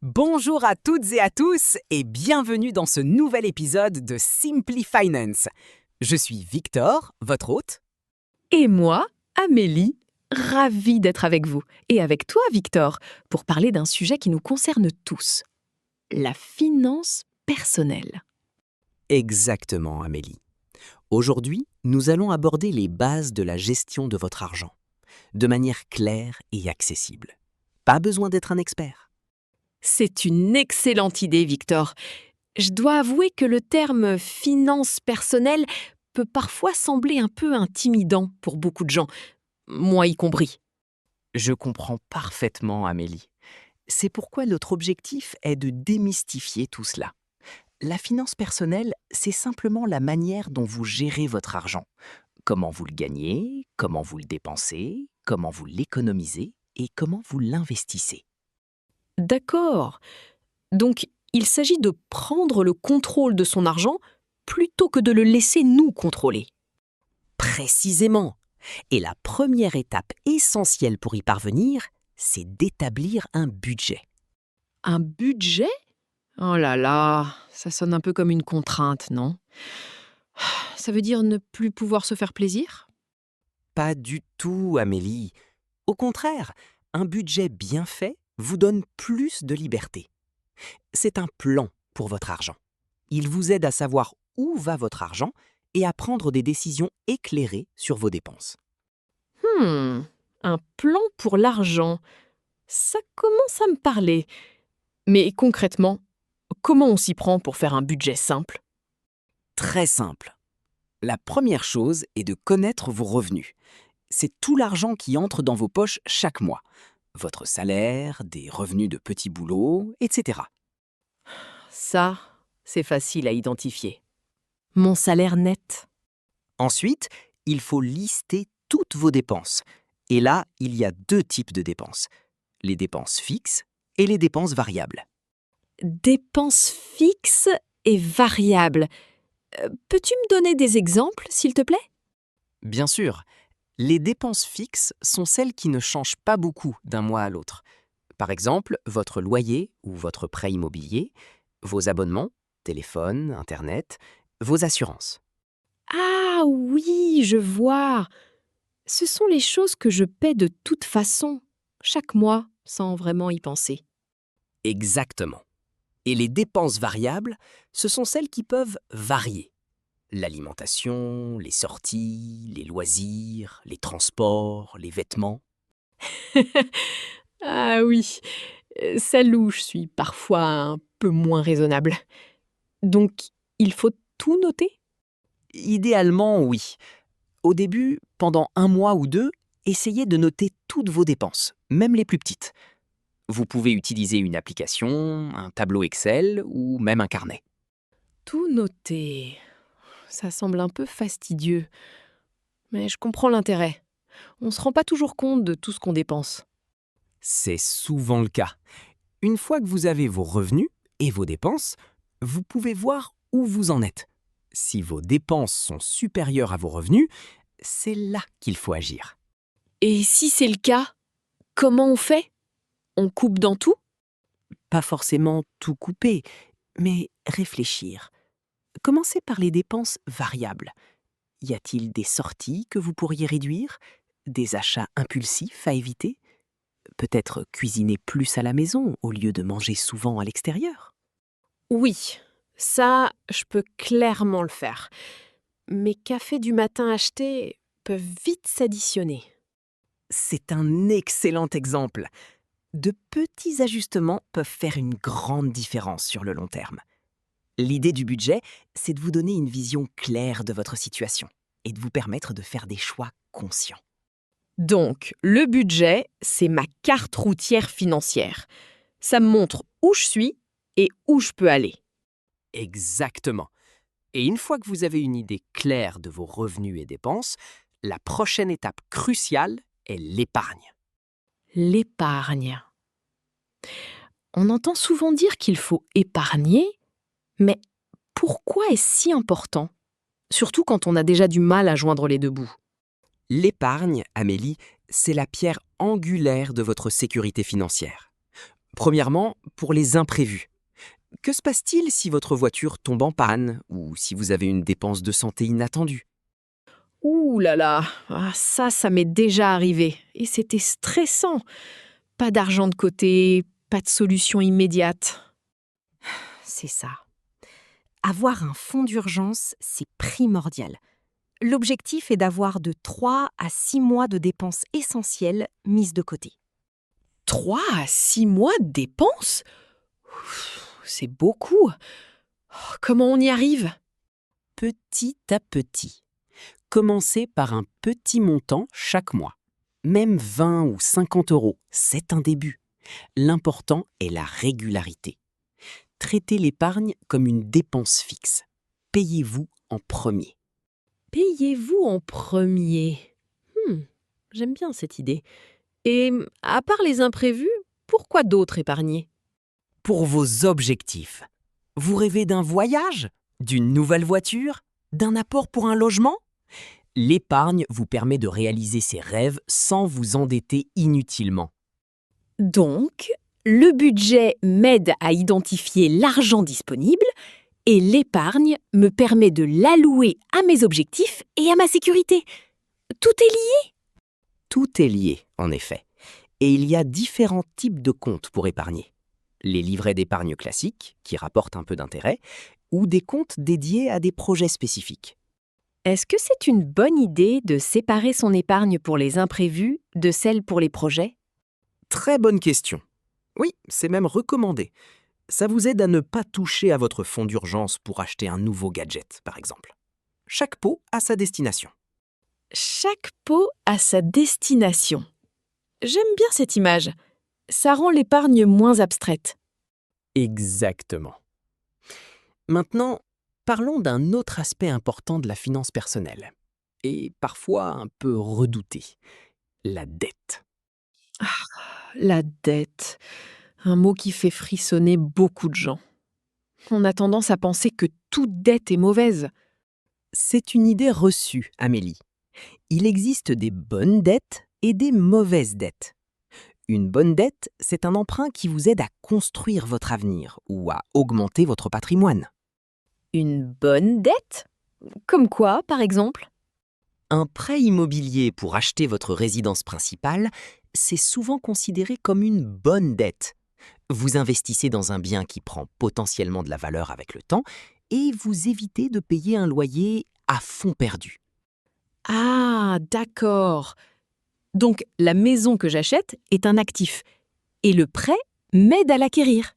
Bonjour à toutes et à tous et bienvenue dans ce nouvel épisode de Simply Finance. Je suis Victor, votre hôte. Et moi, Amélie, ravie d'être avec vous et avec toi, Victor, pour parler d'un sujet qui nous concerne tous, la finance personnelle. Exactement, Amélie. Aujourd'hui, nous allons aborder les bases de la gestion de votre argent, de manière claire et accessible. Pas besoin d'être un expert. C'est une excellente idée, Victor. Je dois avouer que le terme finance personnelle peut parfois sembler un peu intimidant pour beaucoup de gens, moi y compris. Je comprends parfaitement, Amélie. C'est pourquoi notre objectif est de démystifier tout cela. La finance personnelle, c'est simplement la manière dont vous gérez votre argent. Comment vous le gagnez, comment vous le dépensez, comment vous l'économisez et comment vous l'investissez. D'accord. Donc, il s'agit de prendre le contrôle de son argent plutôt que de le laisser nous contrôler. Précisément. Et la première étape essentielle pour y parvenir, c'est d'établir un budget. Un budget ? Oh là là, ça sonne un peu comme une contrainte, non ? Ça veut dire ne plus pouvoir se faire plaisir ? Pas du tout, Amélie. Au contraire, un budget bien fait vous donne plus de liberté. C'est un plan pour votre argent. Il vous aide à savoir où va votre argent et à prendre des décisions éclairées sur vos dépenses. Un plan pour l'argent. Ça commence à me parler. Mais concrètement, comment on s'y prend pour faire un budget simple ? Très simple. La première chose est de connaître vos revenus. C'est tout l'argent qui entre dans vos poches chaque mois. Votre salaire, des revenus de petits boulots, etc. Ça, c'est facile à identifier. Mon salaire net. Ensuite, il faut lister toutes vos dépenses. Et là, il y a deux types de dépenses. Les dépenses fixes et les dépenses variables. Dépenses fixes et variables. Peux-tu me donner des exemples, s'il te plaît ? Bien sûr, les dépenses fixes sont celles qui ne changent pas beaucoup d'un mois à l'autre. Par exemple, votre loyer ou votre prêt immobilier, vos abonnements, téléphone, internet, vos assurances. Ah oui, je vois. Ce sont les choses que je paie de toute façon, chaque mois, sans vraiment y penser. Exactement. Et les dépenses variables, ce sont celles qui peuvent varier. L'alimentation, les sorties, les loisirs, les transports, les vêtements. Ah oui, celle où je suis parfois un peu moins raisonnable. Donc, il faut tout noter ? Idéalement, oui. Au début, pendant un mois ou deux, essayez de noter toutes vos dépenses, même les plus petites. Vous pouvez utiliser une application, un tableau Excel ou même un carnet. Tout noter. Ça semble un peu fastidieux. Mais je comprends l'intérêt. On ne se rend pas toujours compte de tout ce qu'on dépense. C'est souvent le cas. Une fois que vous avez vos revenus et vos dépenses, vous pouvez voir où vous en êtes. Si vos dépenses sont supérieures à vos revenus, c'est là qu'il faut agir. Et si c'est le cas, comment on fait ? On coupe dans tout ? Pas forcément tout couper, mais réfléchir. Commencez par les dépenses variables. Y a-t-il des sorties que vous pourriez réduire ? Des achats impulsifs à éviter ? Peut-être cuisiner plus à la maison au lieu de manger souvent à l'extérieur ? Oui, ça, je peux clairement le faire. Mes cafés du matin achetés peuvent vite s'additionner. C'est un excellent exemple. De petits ajustements peuvent faire une grande différence sur le long terme. L'idée du budget, c'est de vous donner une vision claire de votre situation et de vous permettre de faire des choix conscients. Donc, le budget, c'est ma carte routière financière. Ça me montre où je suis et où je peux aller. Exactement. Et une fois que vous avez une idée claire de vos revenus et dépenses, la prochaine étape cruciale est l'épargne. L'épargne. On entend souvent dire qu'il faut épargner, mais pourquoi est-ce si important ? Surtout quand on a déjà du mal à joindre les deux bouts. L'épargne, Amélie, c'est la pierre angulaire de votre sécurité financière. Premièrement, pour les imprévus. Que se passe-t-il si votre voiture tombe en panne ou si vous avez une dépense de santé inattendue? Ouh là là, ah, ça m'est déjà arrivé. Et c'était stressant. Pas d'argent de côté, pas de solution immédiate. C'est ça. Avoir un fonds d'urgence, c'est primordial. L'objectif est d'avoir de 3 à 6 mois de dépenses essentielles mises de côté. 3 à 6 mois de dépenses? C'est beaucoup. Oh, comment on y arrive? Petit à petit. Commencez par un petit montant chaque mois. Même 20 ou 50 euros, c'est un début. L'important est la régularité. Traitez l'épargne comme une dépense fixe. Payez-vous en premier. Payez-vous en premier. J'aime bien cette idée. Et à part les imprévus, pourquoi d'autres épargner? Pour vos objectifs, vous rêvez d'un voyage, d'une nouvelle voiture, d'un apport pour un logement? L'épargne vous permet de réaliser ces rêves sans vous endetter inutilement. Donc, le budget m'aide à identifier l'argent disponible et l'épargne me permet de l'allouer à mes objectifs et à ma sécurité. Tout est lié. Tout est lié, en effet. Et il y a différents types de comptes pour épargner. Les livrets d'épargne classiques, qui rapportent un peu d'intérêt, ou des comptes dédiés à des projets spécifiques. Est-ce que c'est une bonne idée de séparer son épargne pour les imprévus de celle pour les projets? Très bonne question. Oui, c'est même recommandé. Ça vous aide à ne pas toucher à votre fonds d'urgence pour acheter un nouveau gadget, par exemple. Chaque pot a sa destination. Chaque pot a sa destination. J'aime bien cette image. Ça rend l'épargne moins abstraite. Exactement. Maintenant, parlons d'un autre aspect important de la finance personnelle, et parfois un peu redouté, la dette. La dette, un mot qui fait frissonner beaucoup de gens. On a tendance à penser que toute dette est mauvaise. C'est une idée reçue, Amélie. Il existe des bonnes dettes et des mauvaises dettes. Une bonne dette, c'est un emprunt qui vous aide à construire votre avenir ou à augmenter votre patrimoine. Une bonne dette? Comme quoi, par exemple? Un prêt immobilier pour acheter votre résidence principale, c'est souvent considéré comme une bonne dette. Vous investissez dans un bien qui prend potentiellement de la valeur avec le temps et vous évitez de payer un loyer à fond perdu. Ah, d'accord. Donc, la maison que j'achète est un actif et le prêt m'aide à l'acquérir.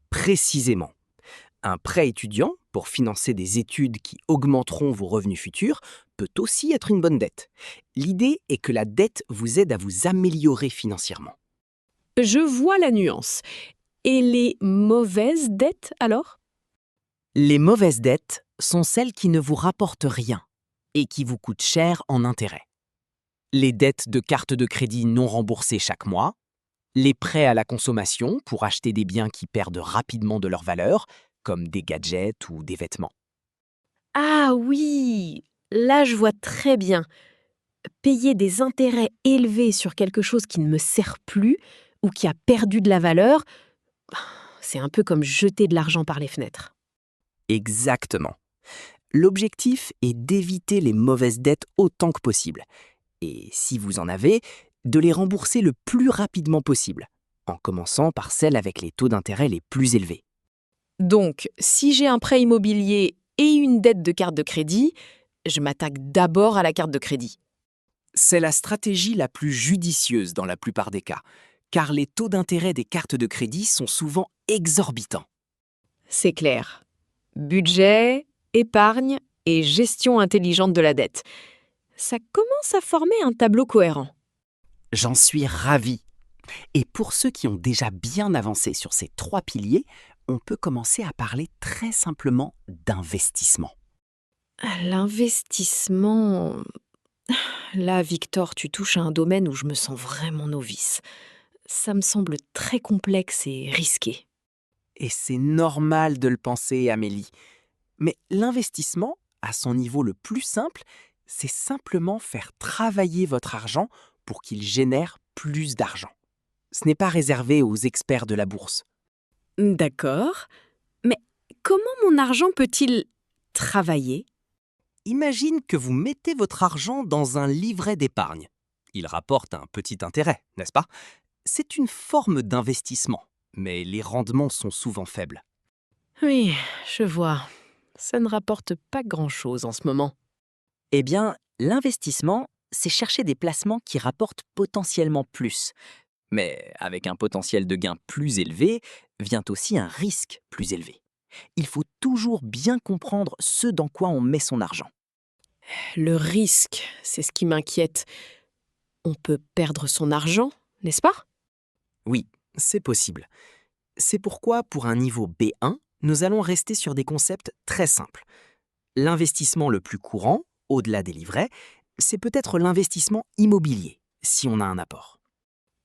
Précisément. Un prêt étudiant pour financer des études qui augmenteront vos revenus futurs peut aussi être une bonne dette. L'idée est que la dette vous aide à vous améliorer financièrement. Je vois la nuance. Et les mauvaises dettes, alors? Les mauvaises dettes sont celles qui ne vous rapportent rien et qui vous coûtent cher en intérêt. Les dettes de carte de crédit non remboursées chaque mois, les prêts à la consommation pour acheter des biens qui perdent rapidement de leur valeur, comme des gadgets ou des vêtements. Ah oui, là je vois très bien. Payer des intérêts élevés sur quelque chose qui ne me sert plus ou qui a perdu de la valeur, c'est un peu comme jeter de l'argent par les fenêtres. Exactement. L'objectif est d'éviter les mauvaises dettes autant que possible. Et si vous en avez, de les rembourser le plus rapidement possible, en commençant par celles avec les taux d'intérêt les plus élevés. Donc, si j'ai un prêt immobilier et une dette de carte de crédit, je m'attaque d'abord à la carte de crédit. C'est la stratégie la plus judicieuse dans la plupart des cas, car les taux d'intérêt des cartes de crédit sont souvent exorbitants. C'est clair. Budget, épargne et gestion intelligente de la dette. Ça commence à former un tableau cohérent. J'en suis ravi. Et pour ceux qui ont déjà bien avancé sur ces 3 piliers, on peut commencer à parler très simplement d'investissement. L'investissement... Là, Victor, tu touches à un domaine où je me sens vraiment novice. Ça me semble très complexe et risqué. Et c'est normal de le penser, Amélie. Mais l'investissement, à son niveau le plus simple, c'est simplement faire travailler votre argent pour qu'il génère plus d'argent. Ce n'est pas réservé aux experts de la bourse. D'accord. Mais comment mon argent peut-il travailler? Imagine que vous mettez votre argent dans un livret d'épargne. Il rapporte un petit intérêt, n'est-ce pas? C'est une forme d'investissement, mais les rendements sont souvent faibles. Oui, je vois. Ça ne rapporte pas grand-chose en ce moment. Eh bien, l'investissement, c'est chercher des placements qui rapportent potentiellement plus. Mais avec un potentiel de gain plus élevé, vient aussi un risque plus élevé. Il faut toujours bien comprendre ce dans quoi on met son argent. Le risque, c'est ce qui m'inquiète. On peut perdre son argent, n'est-ce pas? Oui, c'est possible. C'est pourquoi, pour un niveau B1, nous allons rester sur des concepts très simples. L'investissement le plus courant, au-delà des livrets, c'est peut-être l'investissement immobilier, si on a un apport.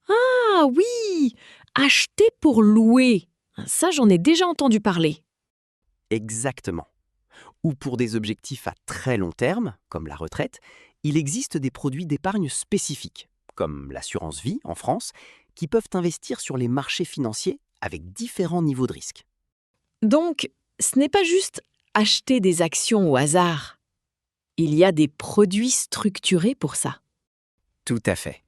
Ah oui! Acheter pour louer. Ça, j'en ai déjà entendu parler. Exactement. Ou pour des objectifs à très long terme, comme la retraite, il existe des produits d'épargne spécifiques, comme l'assurance vie en France, qui peuvent investir sur les marchés financiers avec différents niveaux de risque. Donc, ce n'est pas juste acheter des actions au hasard. Il y a des produits structurés pour ça. Tout à fait.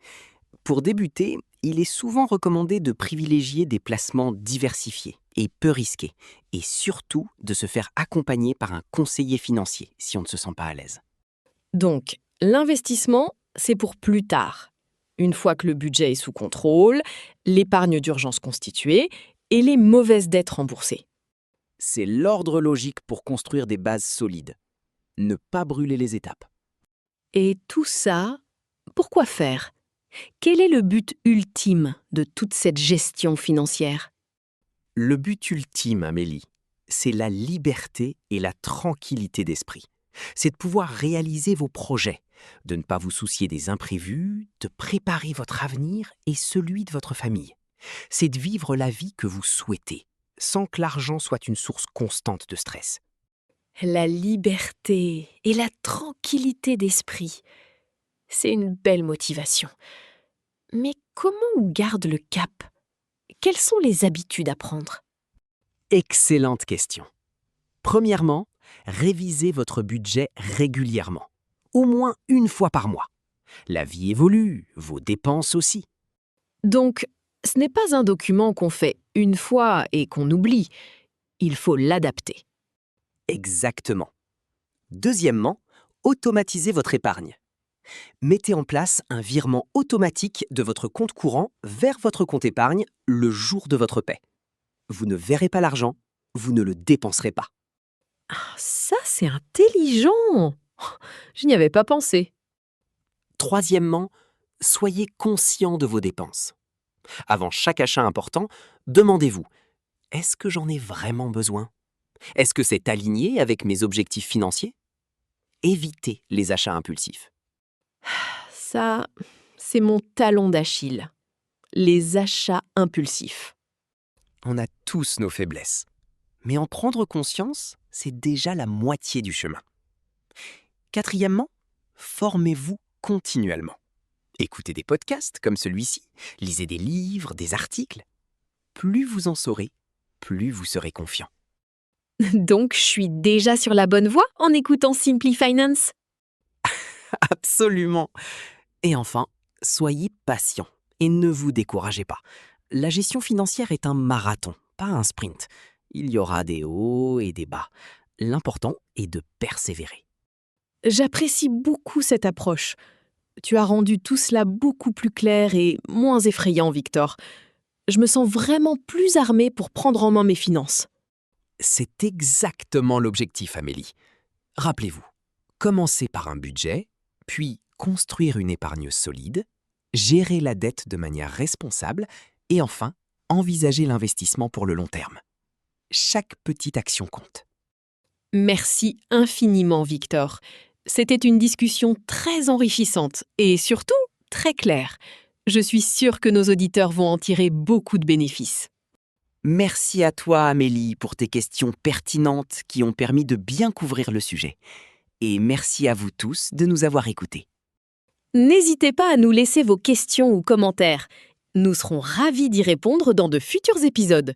Pour débuter, il est souvent recommandé de privilégier des placements diversifiés et peu risqués, et surtout de se faire accompagner par un conseiller financier si on ne se sent pas à l'aise. Donc, l'investissement, c'est pour plus tard. Une fois que le budget est sous contrôle, l'épargne d'urgence constituée et les mauvaises dettes remboursées. C'est l'ordre logique pour construire des bases solides. Ne pas brûler les étapes. Et tout ça, pourquoi faire? Quel est le but ultime de toute cette gestion financière? Le but ultime, Amélie, c'est la liberté et la tranquillité d'esprit. C'est de pouvoir réaliser vos projets, de ne pas vous soucier des imprévus, de préparer votre avenir et celui de votre famille. C'est de vivre la vie que vous souhaitez, sans que l'argent soit une source constante de stress. La liberté et la tranquillité d'esprit. C'est une belle motivation. Mais comment on garde le cap? Quelles sont les habitudes à prendre? Excellente question. Premièrement, révisez votre budget régulièrement, au moins une fois par mois. La vie évolue, vos dépenses aussi. Donc, ce n'est pas un document qu'on fait une fois et qu'on oublie. Il faut l'adapter. Exactement. Deuxièmement, automatisez votre épargne. Mettez en place un virement automatique de votre compte courant vers votre compte épargne le jour de votre paie. Vous ne verrez pas l'argent, vous ne le dépenserez pas. Ah, ça, c'est intelligent! Je n'y avais pas pensé. Troisièmement, soyez conscient de vos dépenses. Avant chaque achat important, demandez-vous, est-ce que j'en ai vraiment besoin? Est-ce que c'est aligné avec mes objectifs financiers? Évitez les achats impulsifs. Ça, c'est mon talon d'Achille. Les achats impulsifs. On a tous nos faiblesses. Mais en prendre conscience, c'est déjà la moitié du chemin. Quatrièmement, formez-vous continuellement. Écoutez des podcasts comme celui-ci, lisez des livres, des articles. Plus vous en saurez, plus vous serez confiant. Donc, je suis déjà sur la bonne voie en écoutant Simply Finance. Absolument. Et enfin, soyez patient et ne vous découragez pas. La gestion financière est un marathon, pas un sprint. Il y aura des hauts et des bas. L'important est de persévérer. J'apprécie beaucoup cette approche. Tu as rendu tout cela beaucoup plus clair et moins effrayant, Victor. Je me sens vraiment plus armée pour prendre en main mes finances. C'est exactement l'objectif, Amélie. Rappelez-vous, commencez par un budget, puis construire une épargne solide, gérer la dette de manière responsable et enfin, envisager l'investissement pour le long terme. Chaque petite action compte. Merci infiniment, Victor. C'était une discussion très enrichissante et surtout très claire. Je suis sûre que nos auditeurs vont en tirer beaucoup de bénéfices. Merci à toi, Amélie, pour tes questions pertinentes qui ont permis de bien couvrir le sujet. Et merci à vous tous de nous avoir écoutés. N'hésitez pas à nous laisser vos questions ou commentaires. Nous serons ravis d'y répondre dans de futurs épisodes.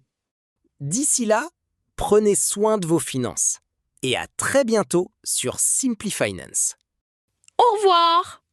D'ici là, prenez soin de vos finances. Et à très bientôt sur Simply Finance. Au revoir!